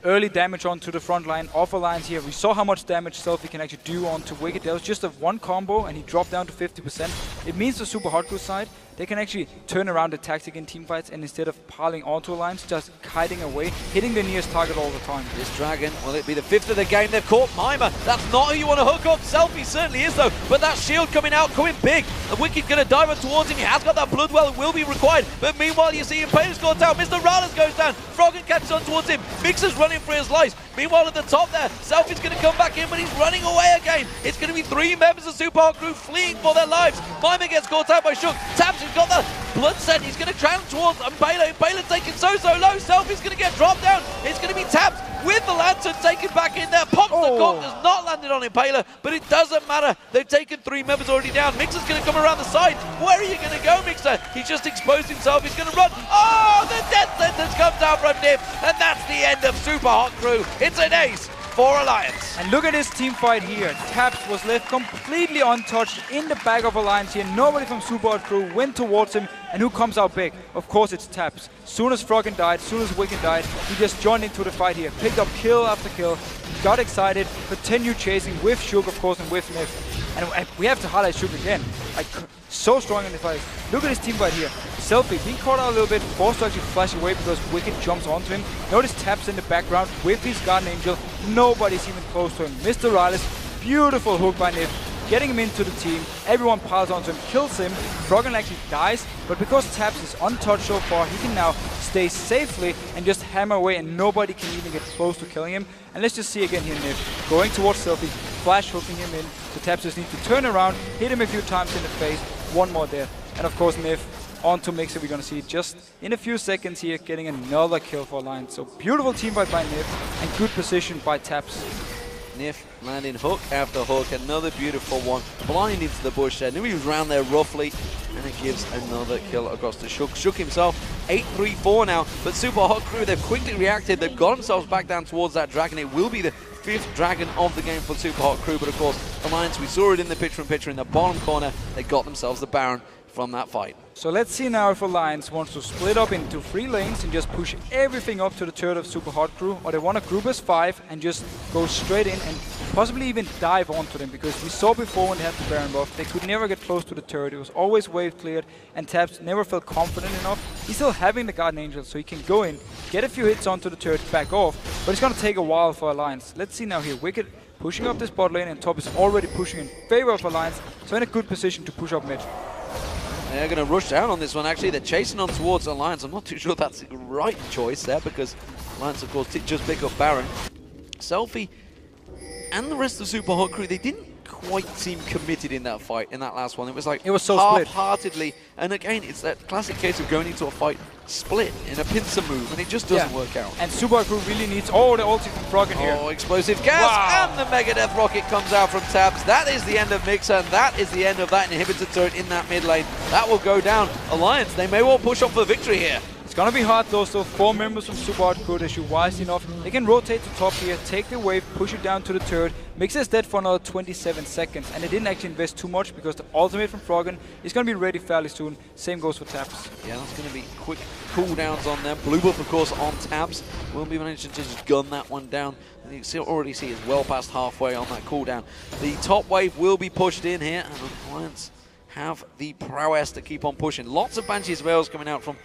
early damage onto the front line of Alliance here. We saw how much damage Selfie can actually do onto Wicked. There was just a one combo and he dropped down to 50%. It means the Super Hardcore side, they can actually turn around the tactic in teamfights, and instead of piling onto Alliance, just kiting away, hitting the nearest target all the time. This dragon, will it be the 5th of the game? They've caught Mimer. That's not who you want to hook up. Selfie certainly is though, but that shield coming out, coming big. The Wicked going to dive on towards him. He has got that blood well, it will be required. But meanwhile, you see Impale's gone down. Mr. Rallis goes down. Froggen catches on towards him. Mixer's running for his life. Meanwhile, at the top there, Selfie's going to come back in, but he's running away again. It's going to be 3 members of Super Hard Crew fleeing for their lives. Mimer gets caught out by Shook. Taps has got the blood set. He's going to drown towards Impale. Impale's taken so low. Selfie's going to get dropped down. It's going to be Taps with the lantern taken back in there. Pops the cork, does not land it on Impale, but it doesn't matter. They've taken 3 members already down. Mixer's going to come around the side. Where are you going to go, Mixer? He's just exposed himself. He's going to run. Oh, the death sentence comes out from Nif, and that's the end of Super Hot Crew. It's an ace for Alliance. And look at this team fight here. Taps was left completely untouched in the back of Alliance here. Nobody from Super Hot Crew went towards him, and who comes out big? Of course it's Taps. Soon as Froggen died, soon as Wicked died, he just joined into the fight here. Picked up kill after kill, got excited, continued chasing with Shook, of course, and with Nif. And we have to highlight Shook again. Like, so strong in the fight. Look at his team fight here. Selfie being caught out a little bit, forced to actually flash away because Wicked jumps onto him. Notice Taps in the background with his Guardian Angel. Nobody's even close to him. Mr. Riles, beautiful hook by Nif, getting him into the team. Everyone piles onto him, kills him. Froggen actually dies, but because Taps is untouched so far, he can now stay safely and just hammer away, and nobody can even get close to killing him. And let's just see again here Nif going towards Selfie, flash hooking him in. So Taps just needs to turn around, hit him a few times in the face, one more death. And of course Nif onto Mixer. We're going to see just in a few seconds here getting another kill for Alliance. So beautiful team fight by Nif and good position by Taps. Nif landing hook after hook, another beautiful one, blind into the bush there. Knew he was around there roughly, and it gives another kill across to Shook. Shook himself, 8-3-4 now, but Super Hot Crew, they've quickly reacted, they've got themselves back down towards that dragon. It will be the 5th dragon of the game for Super Hot Crew, but of course, Alliance, we saw it in the picture in the bottom corner, they got themselves the Baron from that fight. So let's see now if Alliance wants to split up into 3 lanes and just push everything up to the turret of Super Hot Crew, or they want to group as 5 and just go straight in and possibly even dive onto them, because we saw before when they had the Baron buff, they could never get close to the turret. It was always wave cleared, and Taps never felt confident enough. He's still having the Guardian Angel, so he can go in, get a few hits onto the turret, back off, but it's going to take a while for Alliance. Let's see now here. Wicked pushing up this bot lane, and Top is already pushing in favor of Alliance, so in a good position to push up mid. They're going to rush down on this one, actually. They're chasing on towards Alliance. I'm not too sure that's the right choice there, because Alliance, of course, did just pick up Baron. Selfie and the rest of Super Hot Crew, they didn't quite seem committed in that fight, in that last one. It was like it was so half-heartedly. And again, it's that classic case of going into a fight split in a pincer move, and it just doesn't work out. And Super Crew really needs the ulti from Froggen here. Oh, explosive gas, and the Mega Death Rocket comes out from Taps. That is the end of Mixer, and that is the end of that inhibitor turret in that mid lane. That will go down. Alliance, they may well push up for victory here. It's gonna be hard though, so 4 members from Super Hot Crew, they shoot wise enough. They can rotate to top here, take the wave, push it down to the turret. Mixer is dead for another 27 seconds, and they didn't actually invest too much because the ultimate from Froggen is gonna be ready fairly soon. Same goes for Taps. Yeah, that's gonna be quick cooldowns on them. Blue buff, of course, on Taps. Will be managing to just gun that one down. And you can already see it's well past halfway on that cooldown. The top wave will be pushed in here, and Alliance have the prowess to keep on pushing. Lots of Banshee's Veils coming out from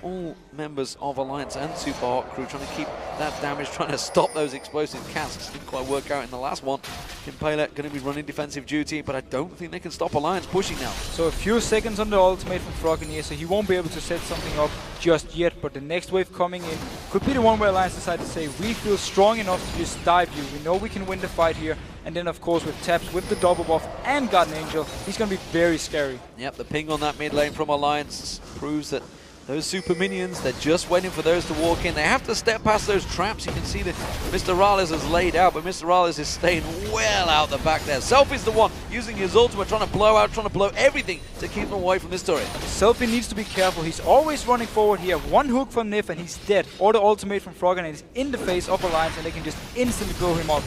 all members of Alliance and Super Hot Crew, trying to keep that damage, trying to stop those explosive casks. Didn't quite work out in the last one. Impale going to be running defensive duty, but I don't think they can stop Alliance pushing now. So a few seconds on the ultimate from Froggen here, so he won't be able to set something up just yet, but the next wave coming in could be the one where Alliance decide to say, we feel strong enough to just dive you. We know we can win the fight here. And then, of course, with Taps, with the double buff and Guardian Angel, he's going to be very scary. Yep, the ping on that mid lane from Alliance proves that Those super minions, they're just waiting for those to walk in. They have to step past those traps. You can see that Mr. Rales has laid out, but Mr. Rales is staying well out the back there. Selfie's the one using his ultimate, trying to blow everything to keep him away from this turret. Selfie needs to be careful. He's always running forward. He has one hook from Nif and he's dead. Or the ultimate from Froggen and he's in the face of Alliance and they can just instantly blow him up.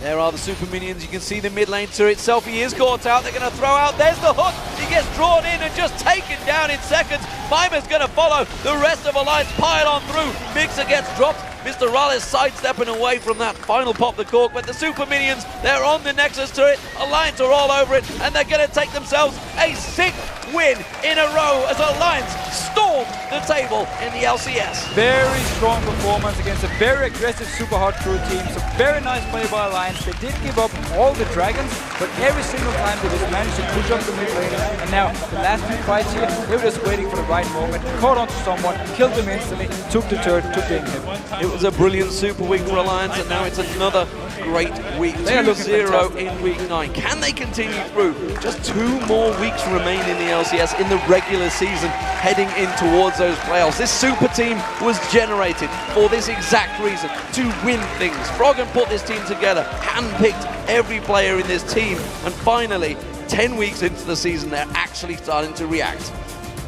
There are the super minions. You can see the mid lane turret. Selfie is caught out. They're going to throw out. There's the hook. He gets drawn in and just taken down in seconds. Mimer's going to follow. The rest of Alliance pile on through. Mixer gets dropped. Mr. Rales sidestepping away from that final pop the cork, but the super minions, they're on the Nexus turret. Alliance are all over it, and they're going to take themselves a 6th win in a row as Alliance storm the table in the LCS. Very strong performance against a very aggressive super hard crew team. So very nice play by Alliance. They did give up all the dragons, but every single time they just managed to push up the mid lane. And now the last 2 fights here, they were just waiting for the right moment, caught onto someone, killed them instantly, took the turret, took the inhib. It was a brilliant super week for Alliance, and now it's another great week. 2-0 in week 9. Can they continue through? Just 2 more weeks remain in the LCS in the regular season, heading in towards those playoffs. This super team was generated for this exact reason, to win things. Froggen put this team together, handpicked every player in this team, and finally, 10 weeks into the season, they're actually starting to react.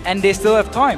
And they still have time.